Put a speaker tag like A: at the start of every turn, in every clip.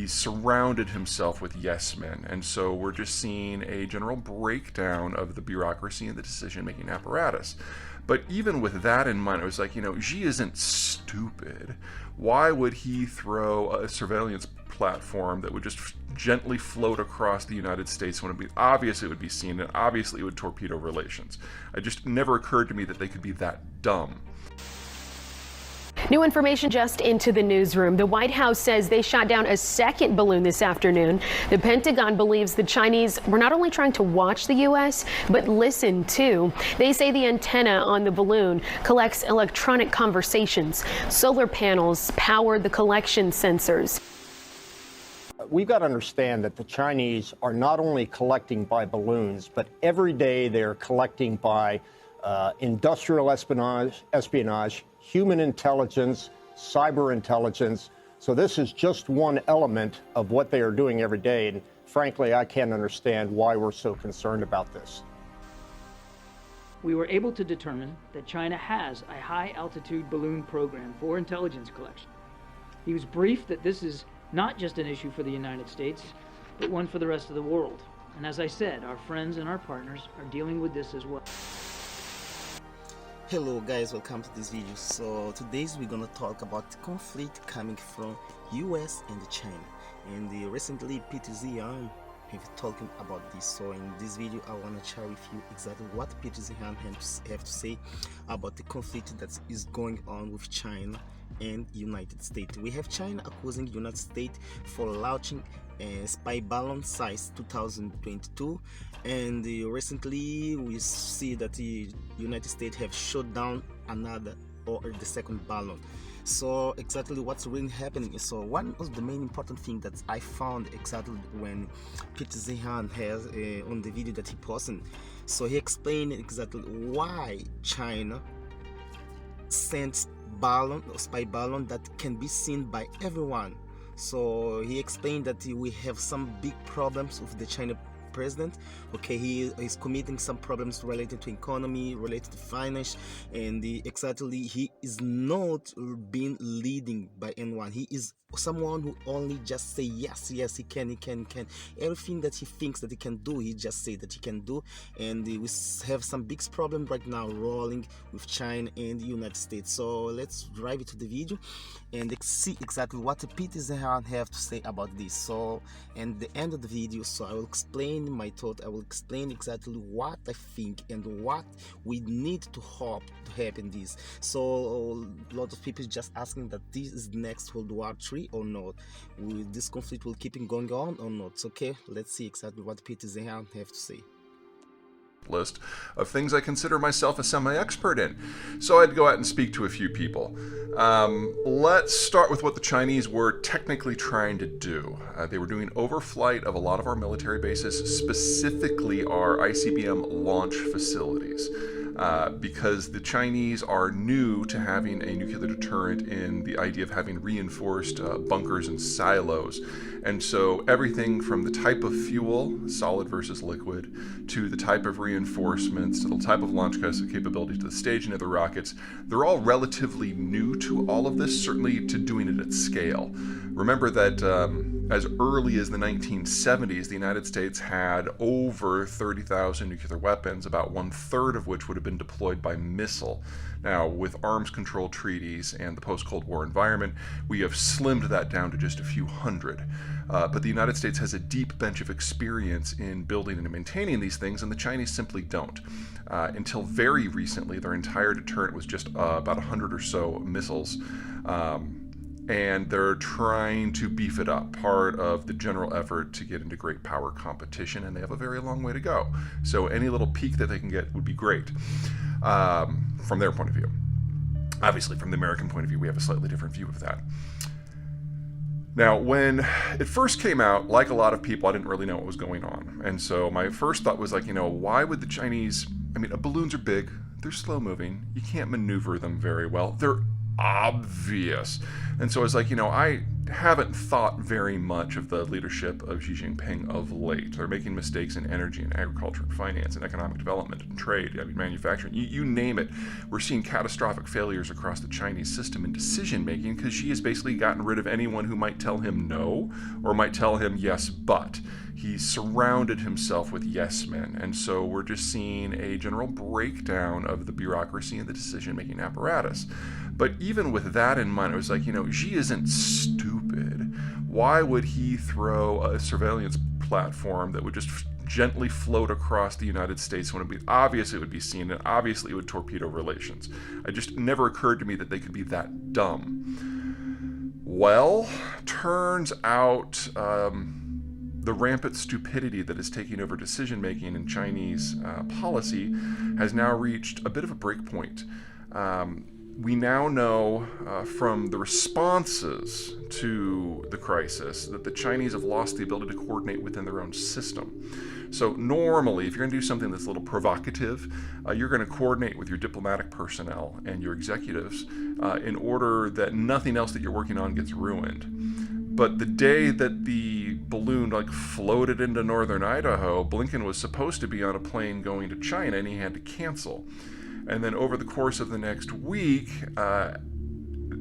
A: he's surrounded himself with yes men. And so we're just seeing a general breakdown of the bureaucracy and the decision-making apparatus. But even with that in mind, it was like, Xi isn't stupid. Why would he throw a surveillance platform that would just gently float across the United States when it would be obvious it would be seen, and obviously it would torpedo relations? It just never occurred to me that they could be that dumb.
B: New information just into the newsroom. The White House says they shot down a second balloon this afternoon. The Pentagon believes the Chinese were not only trying to watch the U.S., but listen too. They say the antenna on the balloon collects electronic conversations. Solar panels power the collection sensors.
C: We've got to understand that the Chinese are not only collecting by balloons, but every day they're collecting by industrial espionage, human intelligence, cyber intelligence. So this is just one element of what they are doing every day. And frankly, I can't understand why we're so concerned about this.
D: We were able to determine that China has a high-altitude balloon program for intelligence collection. He was briefed that this is not just an issue for the United States, but one for the rest of the world. And as I said, our friends and our partners are dealing with this as well.
E: Hello guys, welcome to this video. So today we're gonna talk about the conflict coming from US and China. And recently Peter Zeihan have talking about this. So in this video I want to share with you exactly what Peter Zeihan have to say about the conflict that is going on with China and United States. We have China accusing United States for launching a spy ballon size 2022, and recently we see that the United States have shot down another or the second ballon. So exactly what's really happening. So one of the main important thing that I found exactly when Peter Zeihan has on the video that he posted, so he explained exactly why China sends ballon or spy ballon that can be seen by everyone. So he explained that we have some big problems with the China president. Okay, he is committing some problems related to economy, related to finance, and exactly he is not being leading by anyone. He is someone who only just say yes, he can. Everything that he thinks that he can do, he just say that he can do. And we have some big problem right now rolling with China and the United States. So let's drive it to the video and see exactly what Peter Zeihan have to say about this. So at the end of the video, so I will explain my thought. I will explain exactly what I think and what we need to hope to happen this. So a lot of people just asking that this is the next World War III or not. This conflict will keep going on or not. So, okay, let's see exactly what Peter Zeihan have to say.
A: List of things I consider myself a semi-expert in. So I'd go out and speak to a few people. Let's start with what the Chinese were technically trying to do. They were doing overflight of a lot of our military bases, specifically our ICBM launch facilities. Because the Chinese are new to having a nuclear deterrent in the idea of having reinforced bunkers and silos. And so everything from the type of fuel, solid versus liquid, to the type of reinforcements, to the type of launch capability, to the staging of the rockets, they're all relatively new to all of this, certainly to doing it at scale. Remember that as early as the 1970s, the United States had over 30,000 nuclear weapons, about 1/3 of which would have been deployed by missile. Now, with arms control treaties and the post-Cold War environment, we have slimmed that down to just a few hundred. But the United States has a deep bench of experience in building and maintaining these things, and the Chinese simply don't. Until very recently, their entire deterrent was just about 100 or so missiles. And they're trying to beef it up, part of the general effort to get into great power competition, and they have a very long way to go. So any little peak that they can get would be great from their point of view. Obviously, from the American point of view, we have a slightly different view of that. Now, when it first came out, like a lot of people, I didn't really know what was going on. And so my first thought was like, why would the Chinese, balloons are big, they're slow moving, you can't maneuver them very well, they're obvious. And so I was like, haven't thought very much of the leadership of Xi Jinping of late. They're making mistakes in energy and agriculture and finance and economic development and trade, manufacturing, you name it. We're seeing catastrophic failures across the Chinese system in decision making because Xi has basically gotten rid of anyone who might tell him no or might tell him yes, but. He's surrounded himself with yes men, and so we're just seeing a general breakdown of the bureaucracy and the decision-making apparatus. But even with that in mind, it was like, Xi isn't stupid. Why would he throw a surveillance platform that would just gently float across the United States when it would be obvious it would be seen, and obviously it would torpedo relations? It just never occurred to me that they could be that dumb. Well, turns out the rampant stupidity that is taking over decision-making in Chinese policy has now reached a bit of a breakpoint. We now know from the responses to the crisis that the Chinese have lost the ability to coordinate within their own system. So normally, if you're going to do something that's a little provocative, you're going to coordinate with your diplomatic personnel and your executives in order that nothing else that you're working on gets ruined. But the day that the balloon floated into northern Idaho, Blinken was supposed to be on a plane going to China, and he had to cancel. And then over the course of the next week,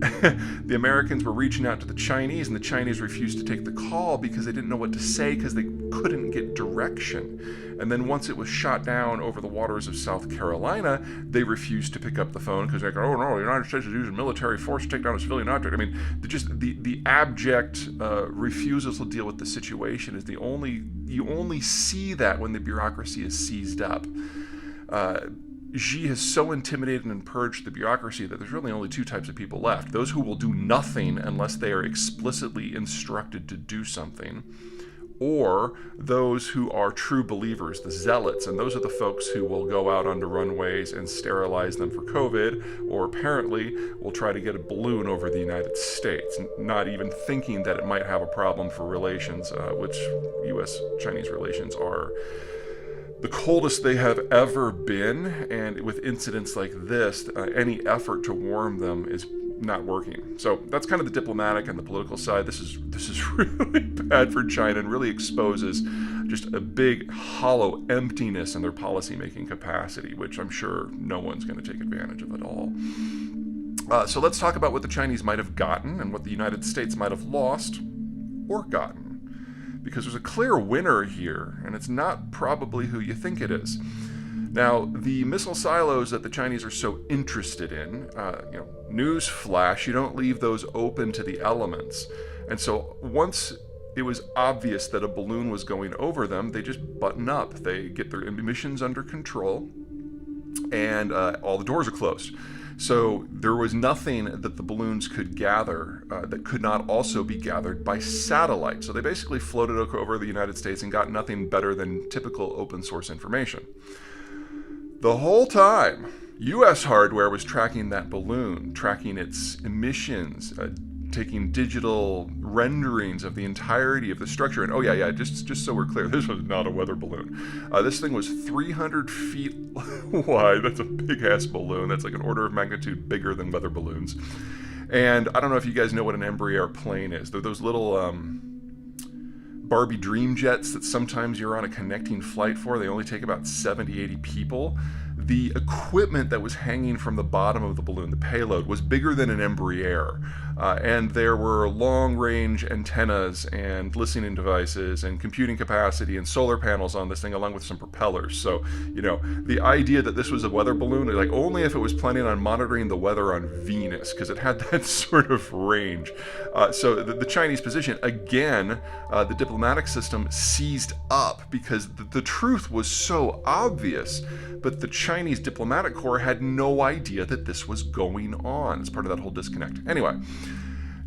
A: the Americans were reaching out to the Chinese, and the Chinese refused to take the call because they didn't know what to say because they couldn't get direction. And then once it was shot down over the waters of South Carolina, they refused to pick up the phone because they're like, oh no, the United States is using military force to take down a civilian object. I mean, the abject refusal to deal with the situation is you only see that when the bureaucracy is seized up. Xi has so intimidated and purged the bureaucracy that there's really only two types of people left. Those who will do nothing unless they are explicitly instructed to do something, or those who are true believers, the zealots, and those are the folks who will go out onto runways and sterilize them for COVID, or apparently will try to get a balloon over the United States, not even thinking that it might have a problem for relations, which U.S.-Chinese relations are the coldest they have ever been, and with incidents like this, any effort to warm them is not working. So that's kind of the diplomatic and the political side. This is really bad for China and really exposes just a big hollow emptiness in their policy-making capacity, which I'm sure no one's going to take advantage of at all. So let's talk about what the Chinese might have gotten and what the United States might have lost or gotten. Because there's a clear winner here, and it's not probably who you think it is. Now, the missile silos that the Chinese are so interested in, news flash, you don't leave those open to the elements. And so once it was obvious that a balloon was going over them, they just button up. They get their emissions under control, and all the doors are closed. So there was nothing that the balloons could gather that could not also be gathered by satellite. So they basically floated over the United States and got nothing better than typical open source information. The whole time, U.S. hardware was tracking that balloon, tracking its emissions, taking digital renderings of the entirety of the structure. And just so we're clear, this was not a weather balloon. This thing was 300 feet wide. That's a big-ass balloon. That's like an order of magnitude bigger than weather balloons. And I don't know if you guys know what an Embraer plane is. They're those little Barbie dream jets that sometimes you're on a connecting flight for. They only take about 70, 80 people. The equipment that was hanging from the bottom of the balloon, the payload, was bigger than an Embraer. And there were long-range antennas and listening devices and computing capacity and solar panels on this thing, along with some propellers. So, the idea that this was a weather balloon, like only if it was planning on monitoring the weather on Venus, because it had that sort of range. So the Chinese position, again, the diplomatic system seized up because the truth was so obvious, but the Chinese diplomatic corps had no idea that this was going on. It's part of that whole disconnect. Anyway,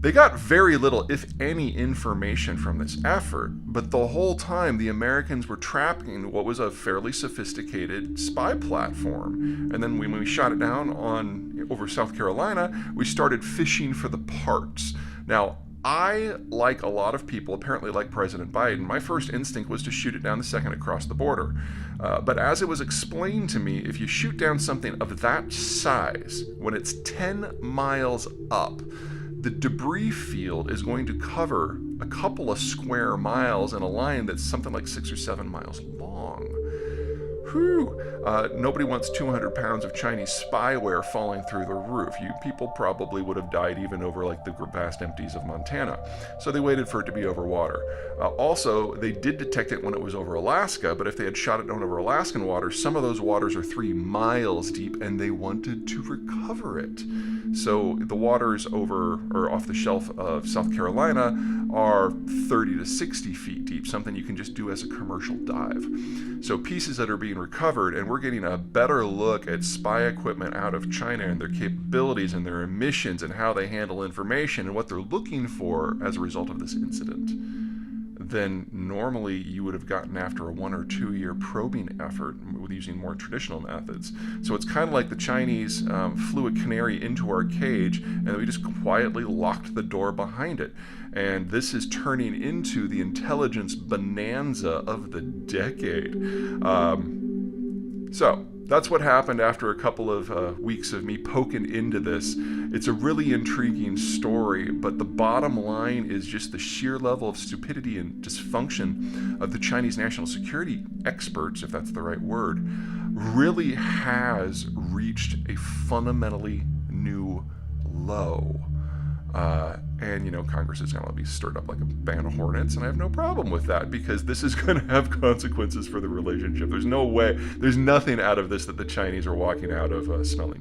A: they got very little, if any, information from this effort, but the whole time the Americans were tracking what was a fairly sophisticated spy platform. And then when we shot it down over South Carolina, we started fishing for the parts. Now, I, like a lot of people, apparently like President Biden, my first instinct was to shoot it down the second it crossed the border. But as it was explained to me, if you shoot down something of that size, when it's 10 miles up, the debris field is going to cover a couple of square miles in a line that's something like 6 or 7 miles long. Whew. Nobody wants 200 pounds of Chinese spyware falling through the roof. You people probably would have died even over like the vast empties of Montana. So they waited for it to be over water. Also, they did detect it when it was over Alaska, but if they had shot it down over Alaskan waters, some of those waters are 3 miles deep, and they wanted to recover it. So the waters over or off the shelf of South Carolina are 30 to 60 feet deep, something you can just do as a commercial dive. So pieces that are being recovered, and we're getting a better look at spy equipment out of China and their capabilities and their emissions and how they handle information and what they're looking for as a result of this incident than normally you would have gotten after a 1 or 2 year probing effort with using more traditional methods. So it's kind of like the Chinese flew a canary into our cage, and then we just quietly locked the door behind it. And this is turning into the intelligence bonanza of the decade. So that's what happened after a couple of weeks of me poking into this. It's a really intriguing story, but the bottom line is just the sheer level of stupidity and dysfunction of the Chinese national security experts, if that's the right word, really has reached a fundamentally new low. And, Congress is going to be stirred up like a band of hornets, and I have no problem with that, because this is going to have consequences for the relationship. There's no way, there's nothing out of this that the Chinese are walking out of smelling